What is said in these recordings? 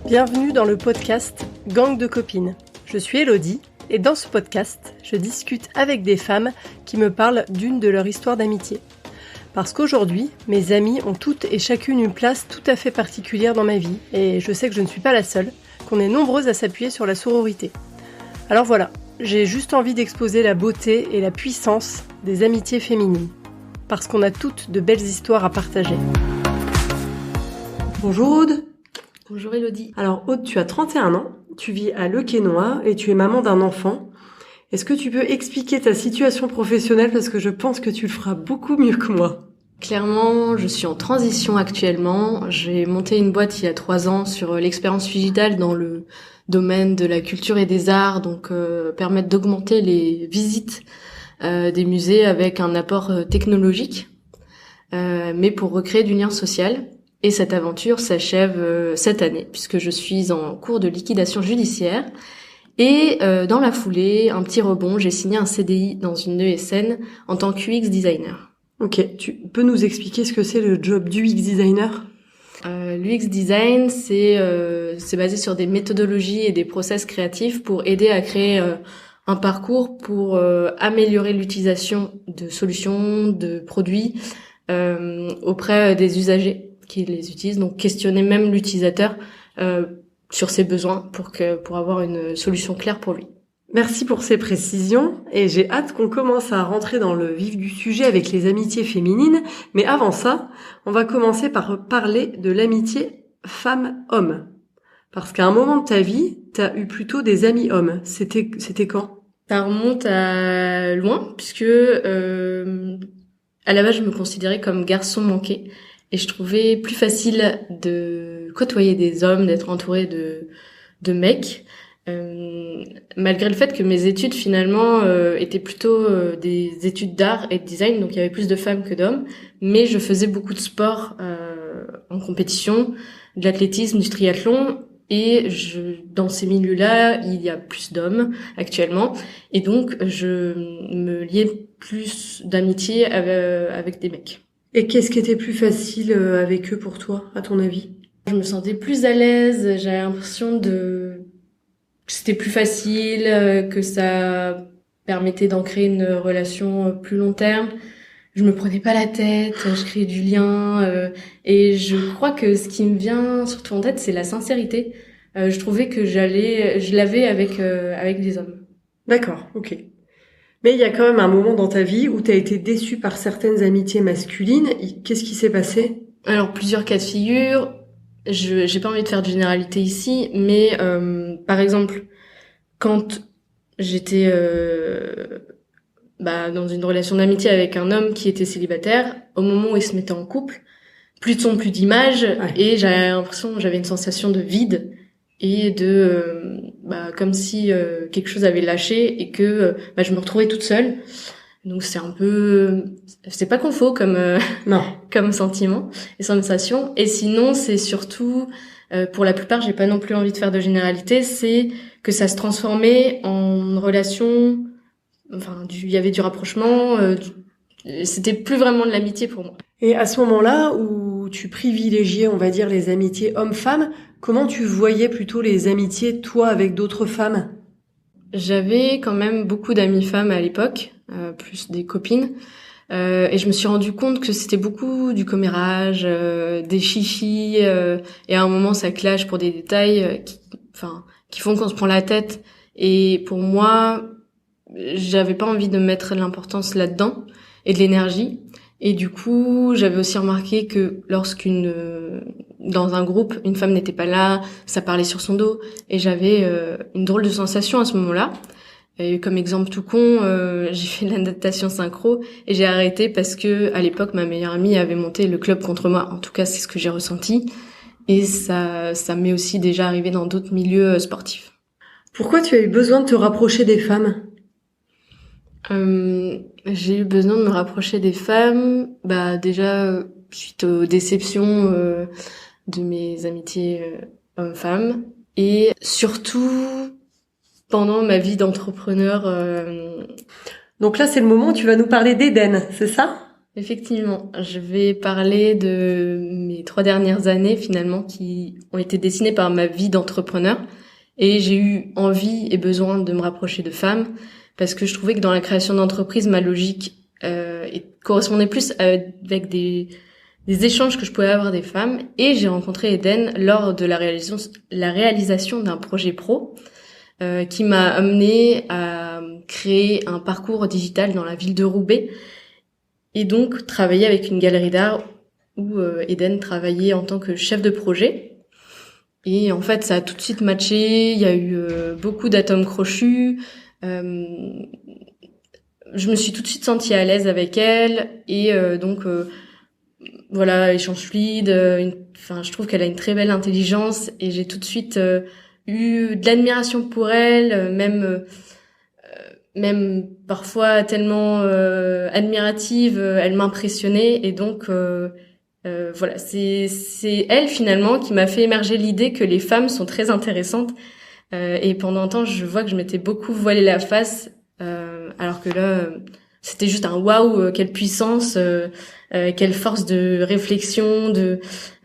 Bienvenue dans le podcast Gang de copines. Je suis Elodie et dans ce podcast, je discute avec des femmes qui me parlent d'une de leur histoire d'amitié. Parce qu'aujourd'hui, mes amies ont toutes et chacune une place tout à fait particulière dans ma vie et je sais que je ne suis pas la seule, qu'on est nombreuses à s'appuyer sur la sororité. Alors voilà, j'ai juste envie d'exposer la beauté et la puissance des amitiés féminines. Parce qu'on a toutes de belles histoires à partager. Bonjour Aude. Bonjour Elodie. Alors Aude, tu as 31 ans, tu vis à Le Quesnoy et tu es maman d'un enfant. Est-ce que tu peux expliquer ta situation professionnelle parce que je pense que tu le feras beaucoup mieux que moi. Clairement, je suis en transition actuellement. J'ai monté une boîte il y a 3 ans sur l'expérience digitale dans le domaine de la culture et des arts, donc permettre d'augmenter les visites des musées avec un apport technologique, mais pour recréer du lien social. Et cette aventure s'achève cette année, puisque je suis en cours de liquidation judiciaire. Et dans la foulée, un petit rebond, j'ai signé un CDI dans une ESN en tant qu'UX designer. Ok, tu peux nous expliquer ce que c'est le job d'UX designer ? L'UX design, c'est basé sur des méthodologies et des process créatifs pour aider à créer un parcours pour améliorer l'utilisation de solutions, de produits auprès des usagers qui les utilisent, donc questionner même l'utilisateur sur ses besoins pour avoir une solution claire pour lui. Merci pour ces précisions et j'ai hâte qu'on commence à rentrer dans le vif du sujet avec les amitiés féminines, mais avant ça, on va commencer par parler de l'amitié femme-homme. Parce qu'à un moment de ta vie, t'as eu plutôt des amis hommes. C'était quand ? Ça remonte à loin, puisque à la base je me considérais comme garçon manqué. Et je trouvais plus facile de côtoyer des hommes, d'être entourée de mecs, malgré le fait que mes études finalement étaient plutôt des études d'art et de design, donc il y avait plus de femmes que d'hommes, mais je faisais beaucoup de sport en compétition, de l'athlétisme, du triathlon, et dans ces milieux-là, il y a plus d'hommes actuellement, et donc je me liais plus d'amitié avec des mecs. Et qu'est-ce qui était plus facile avec eux pour toi, à ton avis ? Je me sentais plus à l'aise, j'avais l'impression que c'était plus facile, que ça permettait d'ancrer une relation plus long terme. Je me prenais pas la tête, je créais du lien, et je crois que ce qui me vient surtout en tête, c'est la sincérité. Je trouvais que je l'avais avec des hommes. D'accord, ok. Mais il y a quand même un moment dans ta vie où tu as été déçue par certaines amitiés masculines. Qu'est-ce qui s'est passé ? Alors, plusieurs cas de figure. J'ai pas envie de faire de généralité ici, mais par exemple, quand j'étais dans une relation d'amitié avec un homme qui était célibataire, au moment où il se mettait en couple, plus de son, plus d'image, ouais. Et j'avais une sensation de vide et de comme si quelque chose avait lâché et que je me retrouvais toute seule. Donc c'est pas confort comme non, comme sentiment et sensation. Et sinon c'est surtout pour la plupart, j'ai pas non plus envie de faire de généralité, c'est que ça se transformait en relation, il y avait du rapprochement, c'était plus vraiment de l'amitié pour moi. Et à ce moment-là où tu privilégiais, on va dire, les amitiés hommes-femmes, comment tu voyais plutôt les amitiés, toi, avec d'autres femmes ? J'avais quand même beaucoup d'amies femmes à l'époque, plus des copines, et je me suis rendu compte que c'était beaucoup du commérage, des chichis, et à un moment ça clash pour des détails qui font qu'on se prend la tête. Et pour moi, j'avais pas envie de mettre l'importance là-dedans et de l'énergie. Et du coup, j'avais aussi remarqué que dans un groupe, une femme n'était pas là, ça parlait sur son dos, et j'avais une drôle de sensation à ce moment-là. Et comme exemple tout con, j'ai fait de la natation synchro et j'ai arrêté parce que à l'époque ma meilleure amie avait monté le club contre moi. En tout cas, c'est ce que j'ai ressenti, et ça m'est aussi déjà arrivé dans d'autres milieux sportifs. Pourquoi tu as eu besoin de te rapprocher des femmes ? J'ai eu besoin de me rapprocher des femmes, déjà suite aux déceptions de mes amitiés hommes-femmes, et surtout pendant ma vie d'entrepreneur. Donc là, c'est le moment où tu vas nous parler d'Eden, c'est ça ? Effectivement, je vais parler de mes 3 dernières années finalement qui ont été dessinées par ma vie d'entrepreneur et j'ai eu envie et besoin de me rapprocher de femmes parce que je trouvais que dans la création d'entreprise, ma logique correspondait plus avec des échanges que je pouvais avoir des femmes et j'ai rencontré Eden lors de la réalisation d'un projet pro qui m'a amené à créer un parcours digital dans la ville de Roubaix. Et donc, travailler avec une galerie d'art où Eden travaillait en tant que chef de projet. Et en fait, ça a tout de suite matché. Il y a eu beaucoup d'atomes crochus. Je me suis tout de suite sentie à l'aise avec elle. Et donc, voilà, échange fluide. Je trouve qu'elle a une très belle intelligence. Et j'ai tout de suite eu de l'admiration pour elle, même parfois tellement admirative, elle m'impressionnait et donc voilà, c'est elle finalement qui m'a fait émerger l'idée que les femmes sont très intéressantes et pendant un temps je vois que je m'étais beaucoup voilé la face alors que là c'était juste un waouh, quelle puissance, quelle force de réflexion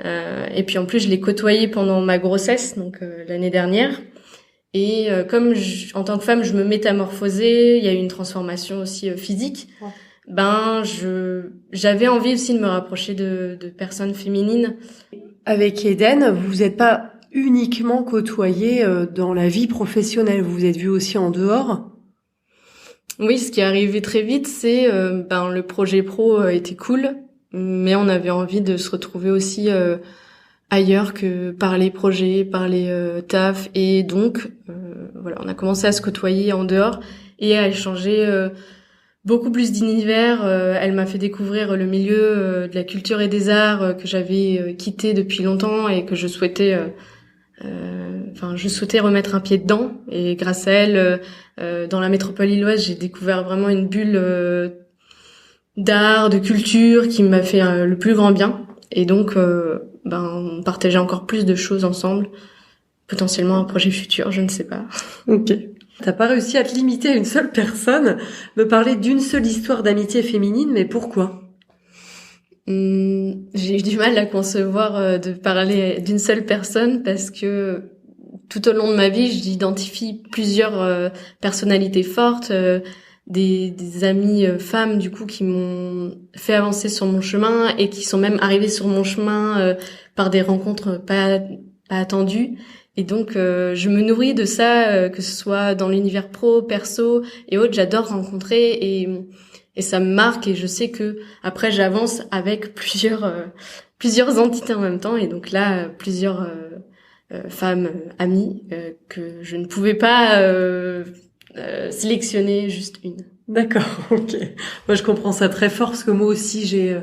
et puis en plus je l'ai côtoyée pendant ma grossesse donc l'année dernière. Et comme en tant que femme, je me métamorphosais, il y a eu une transformation aussi physique. Ouais. J'avais envie aussi de me rapprocher de personnes féminines. Avec Eden, vous vous êtes pas uniquement côtoyés dans la vie professionnelle, vous vous êtes vus aussi en dehors? Oui, ce qui est arrivé très vite, c'est le projet pro était cool, mais on avait envie de se retrouver aussi ailleurs que par les projets, par les taf, et donc voilà, on a commencé à se côtoyer en dehors et à échanger beaucoup plus d'univers. Elle m'a fait découvrir le milieu de la culture et des arts que j'avais quitté depuis longtemps et que je souhaitais remettre un pied dedans. Et grâce à elle, dans la métropole lilloise, j'ai découvert vraiment une bulle d'art, de culture qui m'a fait le plus grand bien. Et donc on partageait encore plus de choses ensemble, potentiellement un projet futur, je ne sais pas. Ok. T'as pas réussi à te limiter à une seule personne, me parler d'une seule histoire d'amitié féminine, mais pourquoi? J'ai eu du mal à concevoir de parler d'une seule personne parce que tout au long de ma vie, j'identifie plusieurs personnalités fortes, des amies femmes du coup qui m'ont fait avancer sur mon chemin et qui sont même arrivées sur mon chemin par des rencontres pas attendues. Et donc je me nourris de ça, que ce soit dans l'univers pro, perso et autres. J'adore rencontrer et ça me marque et je sais que après j'avance avec plusieurs entités en même temps et donc là plusieurs femmes amies que je ne pouvais pas sélectionner juste une. D'accord, ok. Moi, je comprends ça très fort parce que moi aussi, j'ai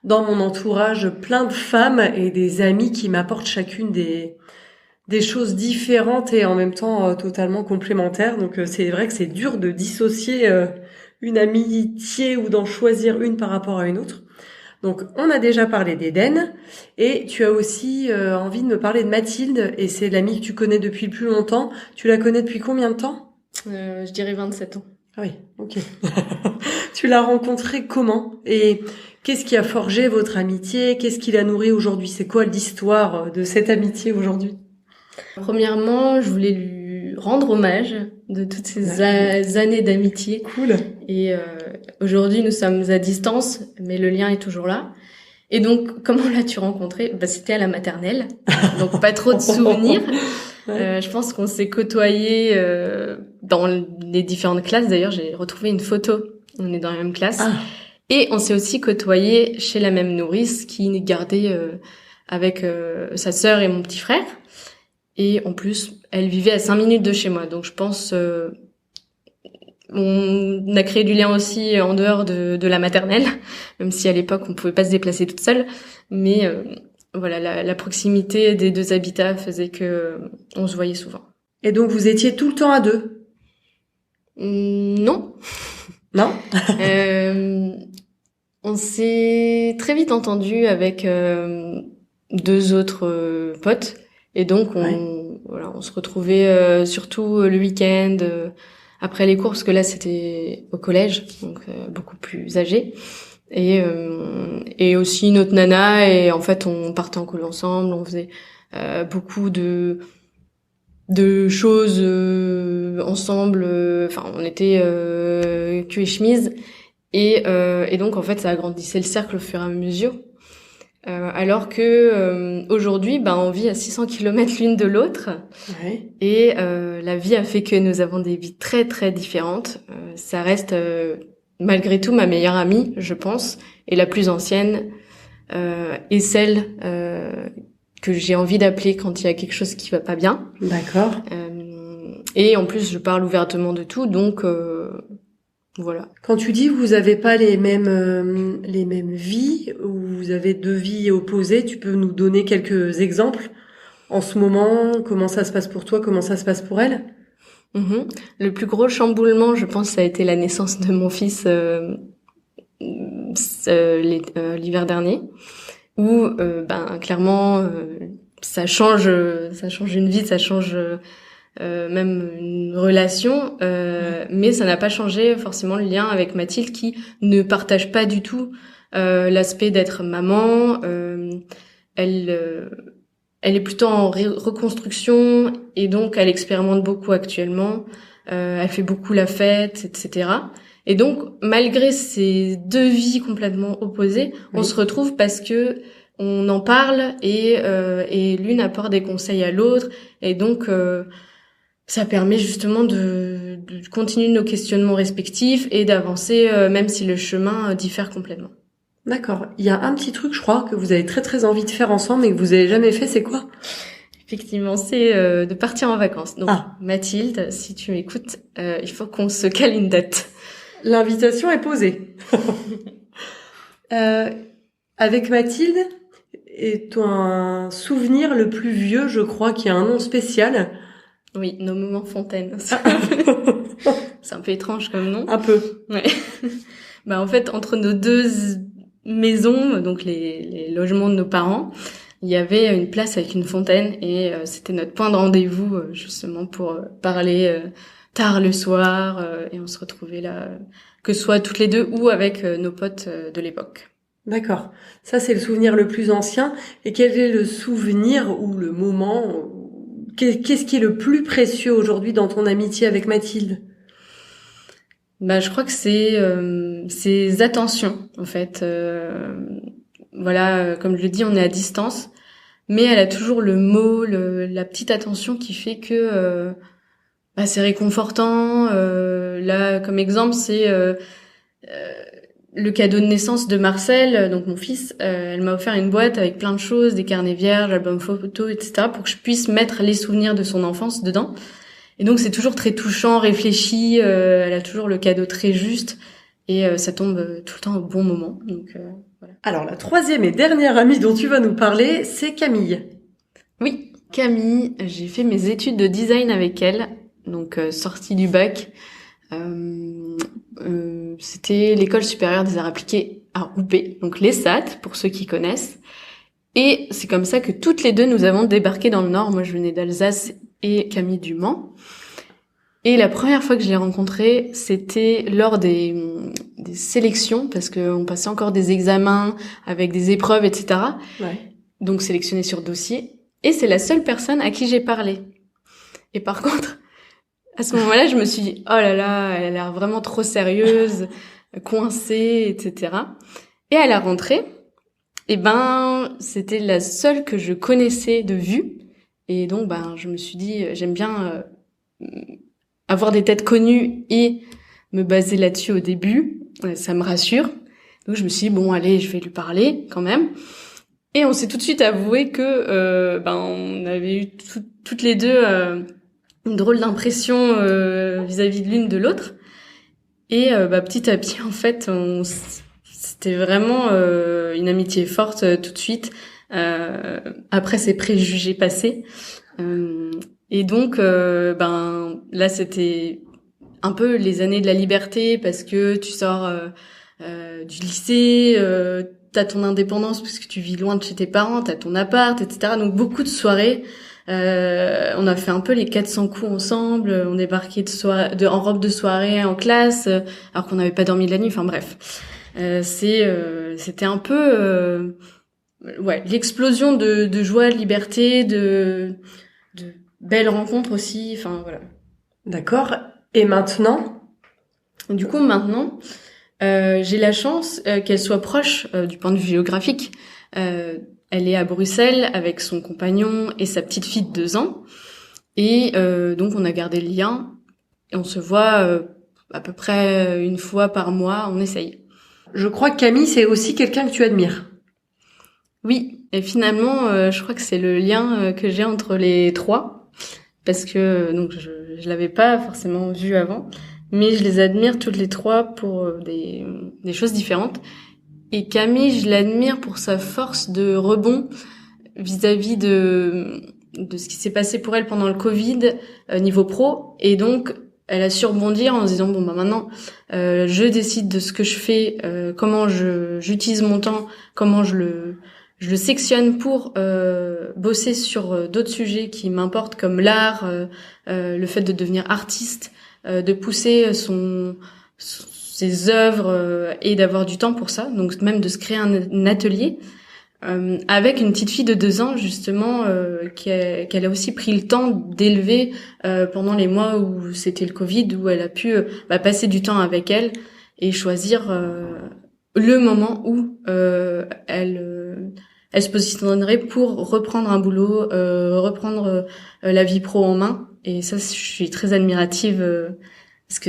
dans mon entourage plein de femmes et des amies qui m'apportent chacune des choses différentes et en même temps totalement complémentaires. Donc, c'est vrai que c'est dur de dissocier une amitié ou d'en choisir une par rapport à une autre. Donc, on a déjà parlé d'Eden et tu as aussi envie de me parler de Mathilde et c'est l'amie que tu connais depuis le plus longtemps. Tu la connais depuis combien de temps? Je dirais 27 ans. Ah oui, ok. Tu l'as rencontrée comment? Et qu'est-ce qui a forgé votre amitié? Qu'est-ce qui l'a nourrie aujourd'hui? C'est quoi l'histoire de cette amitié aujourd'hui? Premièrement, je voulais lui rendre hommage de toutes ces années d'amitié. Cool. Et aujourd'hui, nous sommes à distance, mais le lien est toujours là. Et donc, comment l'as-tu rencontrée? C'était à la maternelle, donc pas trop de souvenirs. Je pense qu'on s'est côtoyés dans les différentes classes. D'ailleurs, j'ai retrouvé une photo. On est dans la même classe. Ah. Et on s'est aussi côtoyés chez la même nourrice qui gardait avec sa sœur et mon petit frère. Et en plus, elle vivait à 5 minutes de chez moi. Donc, je pense... on a créé du lien aussi en dehors de la maternelle, même si à l'époque, on pouvait pas se déplacer toute seule. Mais... voilà, la proximité des deux habitats faisait que on se voyait souvent. Et donc vous étiez tout le temps à deux? Non. Non. On s'est très vite entendu avec deux autres potes et donc on se retrouvait surtout le week-end après les cours parce que là c'était au collège donc beaucoup plus âgé. et aussi notre nana, et en fait on partait en colo ensemble, on faisait beaucoup de choses ensemble, enfin on était cul et chemise, et donc en fait ça agrandissait le cercle au fur et à mesure. Alors que aujourd'hui, on vit à 600 kilomètres l'une de l'autre, Ouais. et la vie a fait que nous avons des vies très très différentes. Ça reste malgré tout ma meilleure amie, je pense, et la plus ancienne, et celle que j'ai envie d'appeler quand il y a quelque chose qui va pas bien. D'accord. Et en plus, je parle ouvertement de tout, donc voilà. Quand tu dis que vous avez pas les mêmes vies, ou vous avez deux vies opposées, tu peux nous donner quelques exemples en ce moment? Comment ça se passe pour toi? Comment ça se passe pour elle? Le plus gros chamboulement, je pense, ça a été la naissance de mon fils l'hiver dernier, où clairement ça change une vie, ça change même une relation, mais ça n'a pas changé forcément le lien avec Mathilde, qui ne partage pas du tout l'aspect d'être maman. Elle est plutôt en reconstruction, et donc elle expérimente beaucoup actuellement. Elle fait beaucoup la fête, etc. Et donc, malgré ces deux vies complètement opposées, on se retrouve parce que on en parle, et l'une apporte des conseils à l'autre, et donc ça permet justement de continuer nos questionnements respectifs et d'avancer, même si le chemin diffère complètement. D'accord. Il y a un petit truc, je crois, que vous avez très très envie de faire ensemble et que vous avez jamais fait, c'est quoi? Effectivement, c'est de partir en vacances. Donc, Mathilde, si tu m'écoutes, il faut qu'on se cale une date. L'invitation est posée. Avec Mathilde, est un souvenir le plus vieux, je crois, qui a un nom spécial. Oui, nos moments fontaines. C'est un peu étrange comme nom. Un peu. Ouais. En fait, entre nos deux maisons, donc les logements de nos parents, il y avait une place avec une fontaine, et c'était notre point de rendez-vous justement pour parler tard le soir, et on se retrouvait là, que ce soit toutes les deux ou avec nos potes de l'époque. D'accord. Ça, c'est le souvenir le plus ancien. Et quel est le souvenir ou le moment, qu'est-ce qui est le plus précieux aujourd'hui dans ton amitié avec Mathilde? Je crois que c'est ses attentions, en fait. Voilà, comme je le dis, on est à distance, mais elle a toujours le mot, la petite attention qui fait que c'est réconfortant. Là, comme exemple, c'est le cadeau de naissance de Marcel, donc mon fils. Elle m'a offert une boîte avec plein de choses, des carnets vierges, albums photos, etc., pour que je puisse mettre les souvenirs de son enfance dedans. Et donc c'est toujours très touchant, réfléchi. Elle a toujours le cadeau très juste, et ça tombe tout le temps au bon moment. Donc voilà. Alors la troisième et dernière amie dont tu vas nous parler, c'est Camille. Oui, Camille. J'ai fait mes études de design avec elle, donc sortie du bac. C'était l'école supérieure des arts appliqués à Roubaix, donc l'ESAT pour ceux qui connaissent. Et c'est comme ça que toutes les deux nous avons débarqué dans le Nord. Moi je venais d'Alsace et Camille du Mans. Et la première fois que je l'ai rencontrée, c'était lors des sélections, parce qu'on passait encore des examens avec des épreuves, etc. Ouais. Donc sélectionnée sur dossier. Et c'est la seule personne à qui j'ai parlé. Et par contre, à ce moment-là, je me suis dit, oh là là, elle a l'air vraiment trop sérieuse, coincée, etc. Et à la rentrée, c'était la seule que je connaissais de vue. Et donc, je me suis dit, j'aime bien avoir des têtes connues et me baser là-dessus au début. Ça me rassure. Donc, je me suis dit, bon, allez, je vais lui parler quand même. Et on s'est tout de suite avoué que on avait eu toutes les deux une drôle d'impression vis-à-vis de l'une de l'autre. Et petit à petit, en fait, c'était vraiment une amitié forte tout de suite, après ces préjugés passés. Et donc, là, c'était un peu les années de la liberté, parce que tu sors du lycée, t'as ton indépendance parce que tu vis loin de chez tes parents, t'as ton appart, etc. Donc beaucoup de soirées. On a fait un peu les 400 coups ensemble. On débarquait en robe de soirée en classe, alors qu'on n'avait pas dormi de la nuit. Enfin bref. C'était un peu l'explosion de joie, de liberté, de belles rencontres aussi. Enfin voilà. D'accord. Et maintenant? Du coup maintenant, j'ai la chance qu'elle soit proche du point de vue géographique. Elle est à Bruxelles avec son compagnon et sa petite fille de 2 ans. Et donc on a gardé le lien et on se voit à peu près une fois par mois, on essaye. Je crois que Camille, c'est aussi quelqu'un que tu admires. Oui, et finalement, je crois que c'est le lien que j'ai entre les trois, parce que donc je l'avais pas forcément vu avant, mais je les admire toutes les trois pour des choses différentes. Et Camille, je l'admire pour sa force de rebond vis-à-vis de ce qui s'est passé pour elle pendant le Covid niveau pro, et donc elle a su rebondir en se disant bon bah maintenant je décide de ce que je fais, comment j'utilise mon temps, comment je le sectionne pour bosser sur d'autres sujets qui m'importent comme l'art, le fait de devenir artiste, de pousser ses œuvres et d'avoir du temps pour ça, donc même de se créer un atelier. Avec une petite fille de 2 ans justement qu'elle a aussi pris le temps d'élever pendant les mois où c'était le Covid, où elle a pu passer du temps avec elle et choisir le moment où elle se positionnerait pour reprendre un boulot, reprendre la vie pro en main. Et ça, je suis très admirative parce que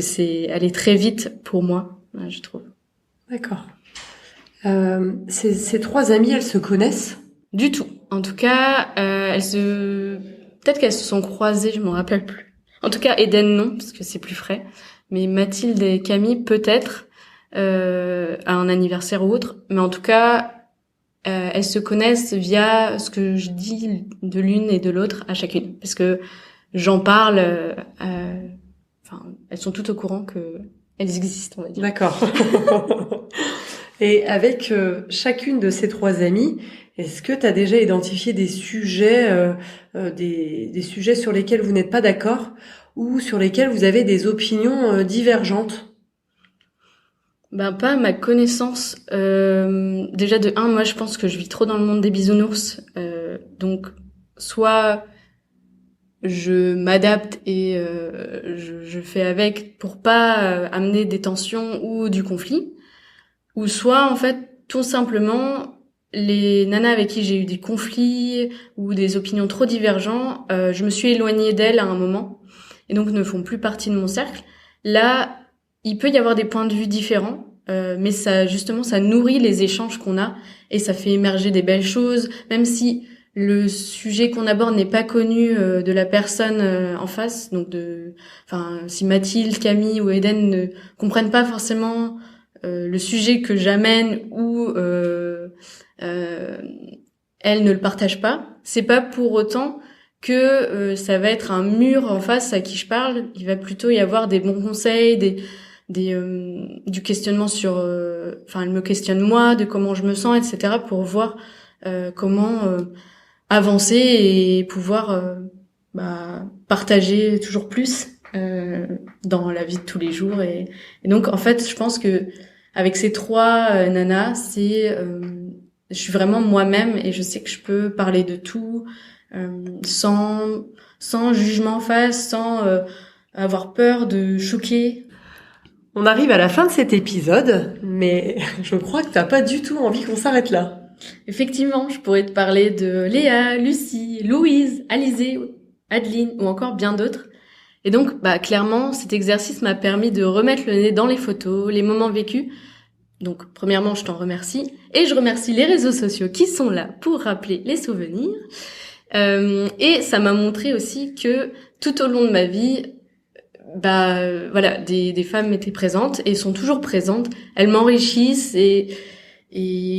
elle est très vite pour moi, je trouve. D'accord. Ces 3 amies, elles se connaissent? Du tout. En tout cas, peut-être qu'elles se sont croisées, je m'en rappelle plus. En tout cas, Eden non, parce que c'est plus frais. Mais Mathilde et Camille peut-être à un anniversaire ou autre. Mais en tout cas, elles se connaissent via ce que je dis de l'une et de l'autre à chacune, parce que j'en parle. Elles sont toutes au courant que elles existent, on va dire. D'accord. Et avec chacune de ces 3 amies, est-ce que tu as déjà identifié des sujets, des sujets sur lesquels vous n'êtes pas d'accord ou sur lesquels vous avez des opinions divergentes? Pas à ma connaissance. Déjà de 1, moi je pense que je vis trop dans le monde des bisounours. Donc soit je m'adapte et je fais avec pour pas amener des tensions ou du conflit. Ou soit, en fait, tout simplement, les nanas avec qui j'ai eu des conflits ou des opinions trop divergentes, je me suis éloignée d'elles à un moment et donc ne font plus partie de mon cercle. Là, il peut y avoir des points de vue différents, mais ça, justement, ça nourrit les échanges qu'on a et ça fait émerger des belles choses, même si le sujet qu'on aborde n'est pas connu de la personne en face. Donc, si Mathilde, Camille ou Eden ne comprennent pas forcément le sujet que j'amène ou elle ne le partage pas, c'est pas pour autant que ça va être un mur en face à qui je parle. Il va plutôt y avoir des bons conseils, du questionnement sur elle me questionne moi, de comment je me sens, etc., pour voir comment avancer et pouvoir partager toujours plus dans la vie de tous les jours. Et donc en fait je pense que avec ces 3 nanas, je suis vraiment moi-même et je sais que je peux parler de tout sans jugement en face, sans avoir peur de choquer. On arrive à la fin de cet épisode, mais je crois que t'as pas du tout envie qu'on s'arrête là. Effectivement, je pourrais te parler de Léa, Lucie, Louise, Alizée, Adeline ou encore bien d'autres. Et donc, clairement, cet exercice m'a permis de remettre le nez dans les photos, les moments vécus. Donc, premièrement, je t'en remercie. Et je remercie les réseaux sociaux qui sont là pour rappeler les souvenirs. Et ça m'a montré aussi que tout au long de ma vie, des femmes étaient présentes et sont toujours présentes. Elles m'enrichissent et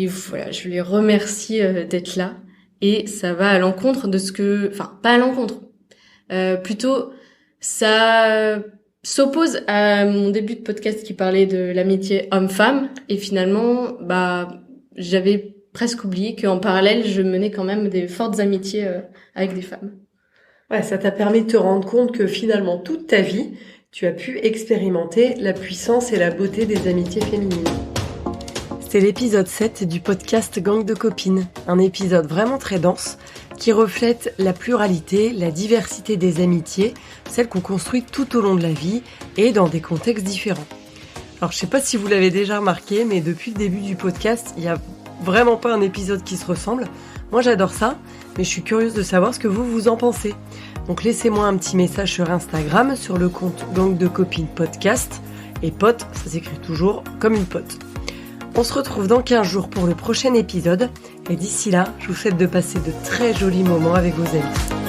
voilà, je les remercie d'être là. Et ça va à l'encontre de pas à l'encontre. Plutôt, ça s'oppose à mon début de podcast qui parlait de l'amitié homme-femme. Et finalement, j'avais presque oublié qu'en parallèle, je menais quand même des fortes amitiés avec des femmes. Ouais, ça t'a permis de te rendre compte que finalement, toute ta vie, tu as pu expérimenter la puissance et la beauté des amitiés féminines. C'était l'épisode 7 du podcast Gang de copines, un épisode vraiment très dense qui reflète la pluralité, la diversité des amitiés, celles qu'on construit tout au long de la vie et dans des contextes différents. Alors je sais pas si vous l'avez déjà remarqué, mais depuis le début du podcast, il n'y a vraiment pas un épisode qui se ressemble. Moi j'adore ça, mais je suis curieuse de savoir ce que vous en pensez. Donc laissez-moi un petit message sur Instagram, sur le compte Gang de copines podcast. Et pote, ça s'écrit toujours comme une pote. On se retrouve dans 15 jours pour le prochain épisode. Et d'ici là, je vous souhaite de passer de très jolis moments avec vos amis.